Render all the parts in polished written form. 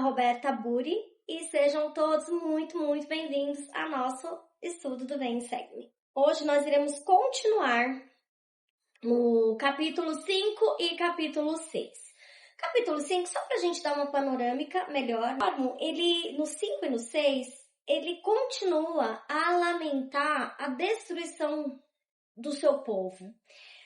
Roberta Buri e sejam todos muito bem-vindos ao nosso estudo do Vem e Segue-me. Hoje nós iremos continuar no capítulo 5 e capítulo 6. Capítulo 5, só para a gente dar uma panorâmica melhor, ele no 5 e no 6, ele continua a lamentar a destruição do seu povo.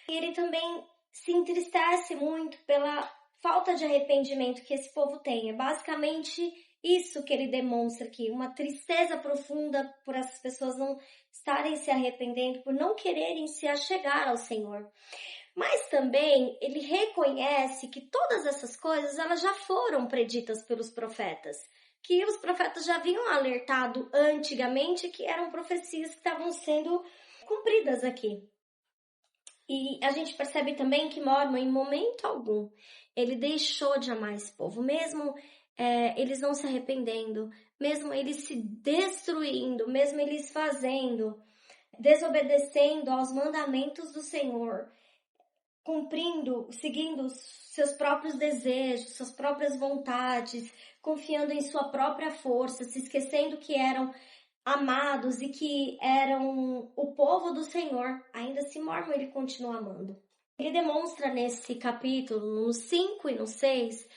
E ele também se entristece muito pela falta de arrependimento que esse povo tem. É basicamente isso que ele demonstra aqui, uma tristeza profunda por essas pessoas não estarem se arrependendo, por não quererem se achegar ao Senhor. Mas também ele reconhece que todas essas coisas elas já foram preditas pelos profetas, que os profetas já haviam alertado antigamente que eram profecias que estavam sendo cumpridas aqui. E a gente percebe também que Mormon, em momento algum, ele deixou de amar esse povo, mesmo eles não se arrependendo, mesmo eles se destruindo, mesmo eles desobedecendo aos mandamentos do Senhor, seguindo seus próprios desejos, suas próprias vontades, confiando em sua própria força, se esquecendo que eram amados e que eram o povo do Senhor. Ainda assim, Mormon ele continua amando. Ele demonstra nesse capítulo, no 5 e no 6,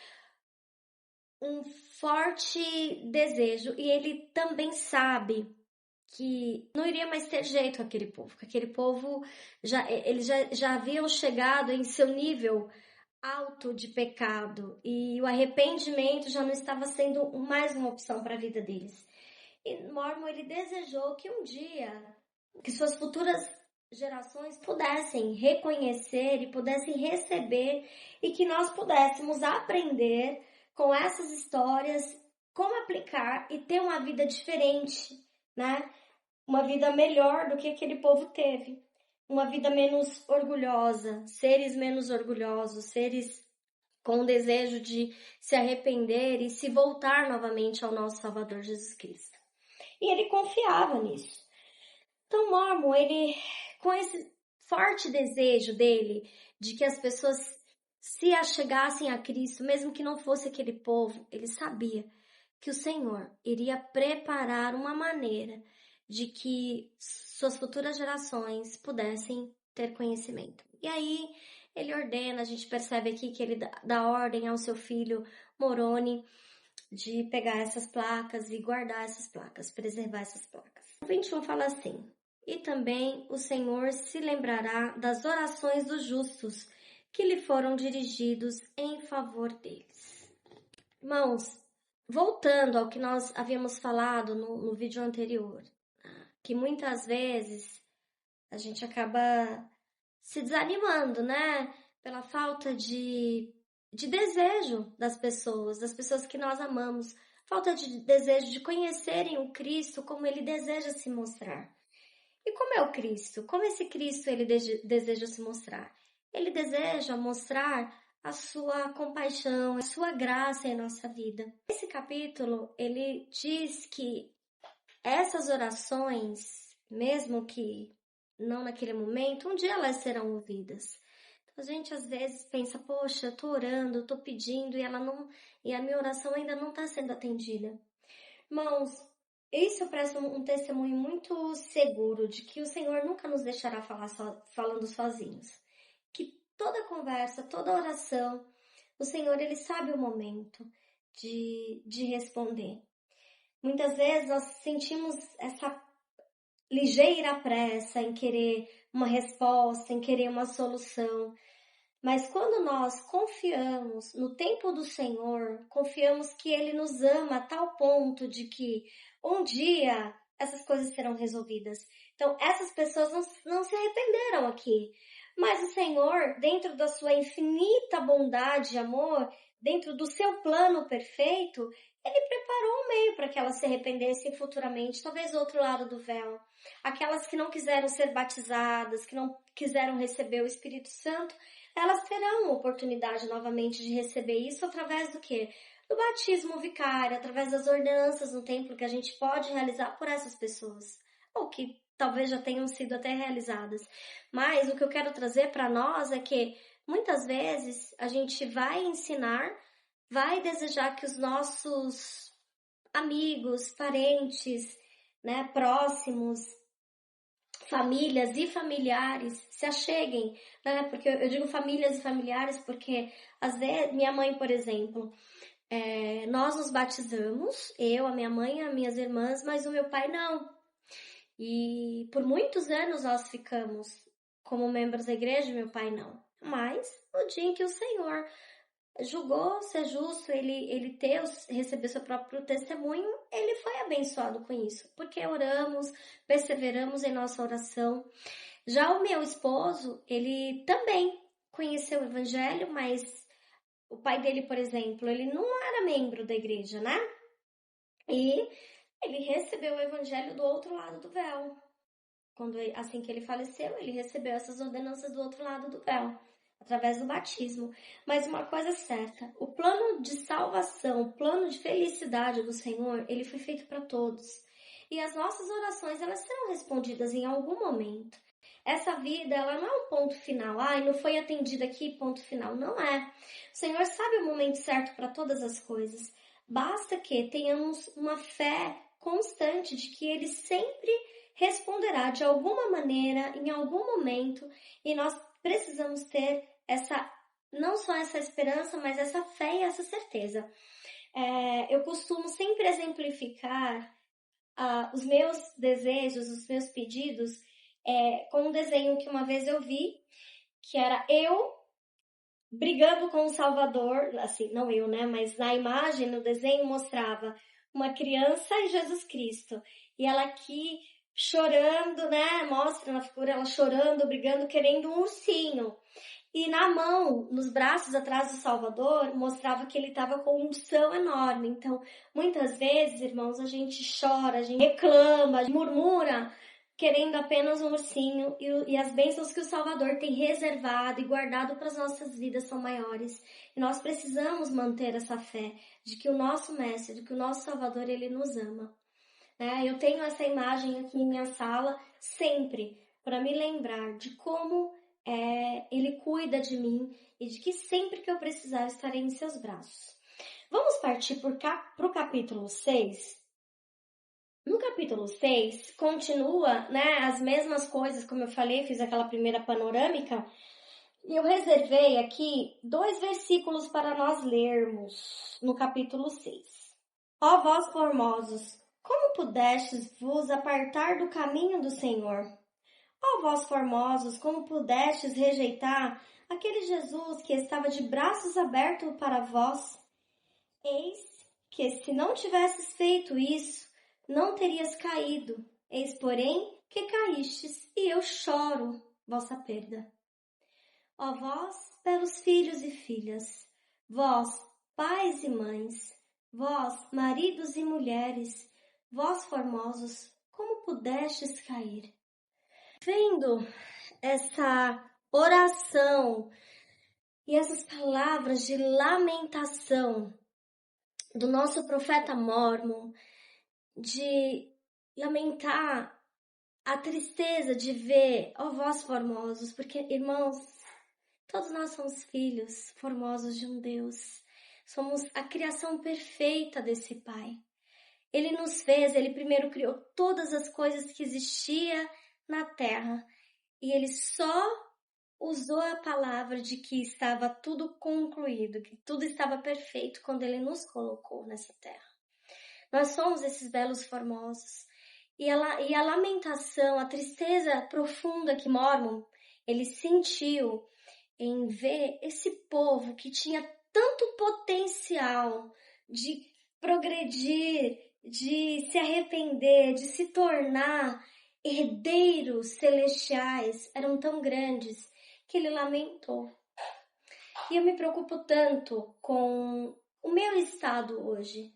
um forte desejo, e ele também sabe que não iria mais ter jeito com aquele povo, que aquele povo eles já haviam chegado em seu nível alto de pecado e o arrependimento já não estava sendo mais uma opção para a vida deles. E Mormon ele desejou que um dia que suas futuras gerações pudessem reconhecer e pudessem receber e que nós pudéssemos aprender com essas histórias como aplicar e ter uma vida diferente, né? Uma vida melhor do que aquele povo teve. Uma vida menos orgulhosa, seres menos orgulhosos, seres com desejo de se arrepender e se voltar novamente ao nosso Salvador Jesus Cristo. E ele confiava nisso. Então, Mormon, ele, com esse forte desejo dele de que as pessoas se achegassem a Cristo, mesmo que não fosse aquele povo, ele sabia que o Senhor iria preparar uma maneira de que suas futuras gerações pudessem ter conhecimento. E aí, ele ordena, a gente percebe aqui que ele dá ordem ao seu filho Moroni de pegar essas placas e guardar essas placas, preservar essas placas. O 21 fala assim: e também o Senhor se lembrará das orações dos justos que lhe foram dirigidos em favor deles. Irmãos, voltando ao que nós havíamos falado no vídeo anterior, que muitas vezes a gente acaba se desanimando, né? Pela falta de desejo das pessoas que nós amamos, falta de desejo de conhecerem o Cristo como ele deseja se mostrar. E como é o Cristo? Como esse Cristo ele deseja se mostrar? Ele deseja mostrar a sua compaixão, a sua graça em nossa vida. Esse capítulo, ele diz que essas orações, mesmo que não naquele momento, um dia elas serão ouvidas. A gente às vezes pensa, poxa, eu tô orando, eu tô pedindo e a minha oração ainda não está sendo atendida. Irmãos, isso eu presto um testemunho muito seguro de que o Senhor nunca nos deixará falando sozinhos. Que toda conversa, toda oração, o Senhor ele sabe o momento de responder. Muitas vezes nós sentimos essa ligeira pressa em querer uma resposta, em querer uma solução. Mas quando nós confiamos no tempo do Senhor, confiamos que Ele nos ama a tal ponto de que um dia essas coisas serão resolvidas. Então, essas pessoas não se arrependeram aqui. Mas o Senhor, dentro da sua infinita bondade e amor, dentro do seu plano perfeito, Ele preparou um meio para que elas se arrependessem futuramente, talvez do outro lado do véu. Aquelas que não quiseram ser batizadas, que não quiseram receber o Espírito Santo, elas terão oportunidade novamente de receber isso através do quê? Do batismo vicário, através das ordenanças no templo que a gente pode realizar por essas pessoas. Ou que talvez já tenham sido até realizadas. Mas o que eu quero trazer para nós é que muitas vezes a gente vai ensinar vai desejar que os nossos amigos, parentes, né, próximos, famílias e familiares se acheguem, né? Porque eu digo famílias e familiares porque às vezes minha mãe, por exemplo, nós nos batizamos, eu, a minha mãe, as minhas irmãs, mas o meu pai não. E por muitos anos nós ficamos como membros da igreja, meu pai não. Mas no dia em que o Senhor julgou ser justo, ele receber seu próprio testemunho, ele foi abençoado com isso, porque oramos, perseveramos em nossa oração. Já o meu esposo, ele também conheceu o evangelho, mas o pai dele, por exemplo, ele não era membro da igreja, né? E ele recebeu o evangelho do outro lado do véu. Assim que ele faleceu, ele recebeu essas ordenanças do outro lado do véu, através do batismo. Mas uma coisa é certa, o plano de salvação, o plano de felicidade do Senhor, ele foi feito para todos. E as nossas orações, elas serão respondidas em algum momento. Essa vida, ela não é um ponto final. Ai, não foi atendida aqui, ponto final. Não é. O Senhor sabe o momento certo para todas as coisas. Basta que tenhamos uma fé constante de que Ele sempre responderá de alguma maneira, em algum momento, e nós precisamos ter não só essa esperança, mas essa fé e essa certeza. Eu costumo sempre exemplificar os meus desejos, os meus pedidos, com um desenho que uma vez eu vi, que era eu brigando com o Salvador, assim, não eu, né, mas na imagem, no desenho, mostrava uma criança e Jesus Cristo, e ela aqui chorando, né, mostra na figura ela chorando, brigando, querendo um ursinho. E na mão, nos braços atrás do Salvador, mostrava que ele estava com um unção enorme. Então, muitas vezes, irmãos, a gente chora, a gente reclama, a gente murmura, querendo apenas um ursinho. E as bênçãos que o Salvador tem reservado e guardado para as nossas vidas são maiores. E nós precisamos manter essa fé de que o nosso Mestre, de que o nosso Salvador, ele nos ama. Eu tenho essa imagem aqui em minha sala sempre para me lembrar de como Ele cuida de mim e de que sempre que eu precisar eu estarei em seus braços. Vamos partir para o capítulo 6. No capítulo 6, continua, né, as mesmas coisas, como eu falei, fiz aquela primeira panorâmica, e eu reservei aqui 2 versículos para nós lermos no capítulo 6. Ó vós formosos, como pudestes vos apartar do caminho do Senhor? Ó vós formosos, como pudestes rejeitar aquele Jesus que estava de braços abertos para vós? Eis que se não tivesses feito isso, não terias caído. Eis, porém, que caístes, e eu choro vossa perda. Ó vós, belos filhos e filhas, vós, pais e mães, vós, maridos e mulheres, vós formosos, como pudestes cair? Vendo essa oração e essas palavras de lamentação do nosso profeta Mórmon, de lamentar a tristeza de ver, ó vós formosos, porque, irmãos, todos nós somos filhos formosos de um Deus. Somos a criação perfeita desse Pai. Ele nos fez, Ele primeiro criou todas as coisas que existiam na terra. E Ele só usou a palavra de que estava tudo concluído, que tudo estava perfeito quando Ele nos colocou nessa terra. Nós somos esses belos formosos. E a lamentação, a tristeza profunda que Mórmon, ele sentiu em ver esse povo que tinha tanto potencial de progredir, de se arrepender, de se tornar herdeiros celestiais, eram tão grandes que ele lamentou. E eu me preocupo tanto com o meu estado hoje.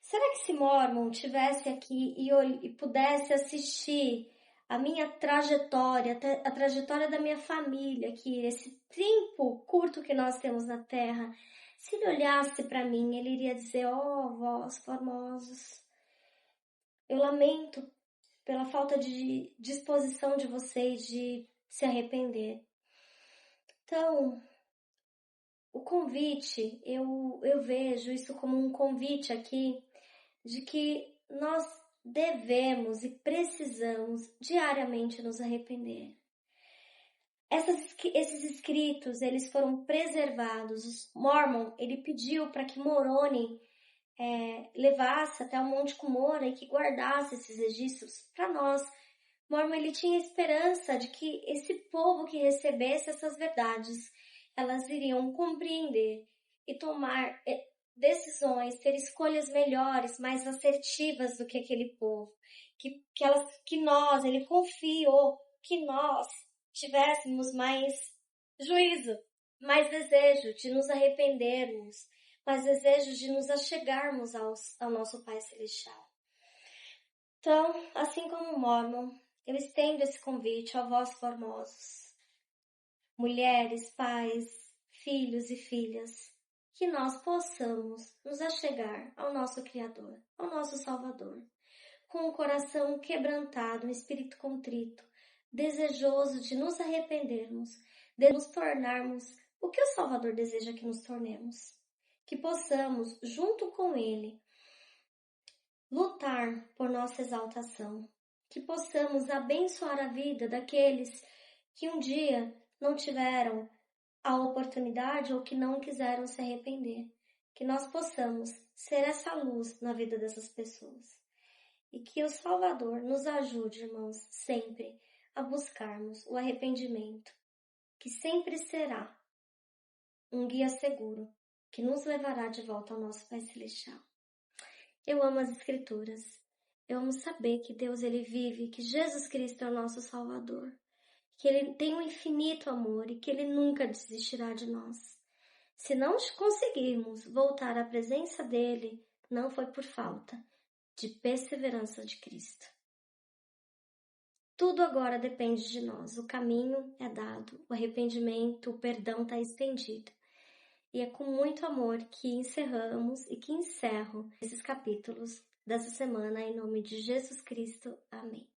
Será que se Mórmon estivesse aqui e pudesse assistir a minha trajetória, a trajetória da minha família, que esse tempo curto que nós temos na Terra, se ele olhasse para mim, ele iria dizer, ó vós formosos, eu lamento pela falta de disposição de vocês de se arrepender. Então, o convite, eu vejo isso como um convite aqui de que nós devemos e precisamos diariamente nos arrepender. Esses escritos, eles foram preservados. O Mormon, ele pediu para que Moroni levasse até o Monte Cumorah e que guardasse esses registros para nós. Mormon, ele tinha esperança de que esse povo que recebesse essas verdades, elas iriam compreender e tomar decisões, ter escolhas melhores, mais assertivas do que aquele povo. Ele confiou que nós tivéssemos mais juízo, mais desejo de nos arrependermos, mais desejo de nos achegarmos ao nosso Pai Celestial. Então, assim como o Mormon, eu estendo esse convite a vós formosos, mulheres, pais, filhos e filhas, que nós possamos nos achegar ao nosso Criador, ao nosso Salvador, com o coração quebrantado, um espírito contrito, desejoso de nos arrependermos, de nos tornarmos o que o Salvador deseja que nos tornemos. Que possamos, junto com Ele, lutar por nossa exaltação. Que possamos abençoar a vida daqueles que um dia não tiveram a oportunidade ou que não quiseram se arrepender. Que nós possamos ser essa luz na vida dessas pessoas. E que o Salvador nos ajude, irmãos, sempre a buscarmos o arrependimento, que sempre será um guia seguro, que nos levará de volta ao nosso Pai Celestial. Eu amo as Escrituras. Eu amo saber que Deus, Ele vive, que Jesus Cristo é o nosso Salvador, que Ele tem um infinito amor e que Ele nunca desistirá de nós. Se não conseguirmos voltar à presença dEle, não foi por falta de perseverança de Cristo. Tudo agora depende de nós. O caminho é dado, o arrependimento, o perdão está estendido. E é com muito amor que encerramos e que encerro esses capítulos dessa semana em nome de Jesus Cristo. Amém.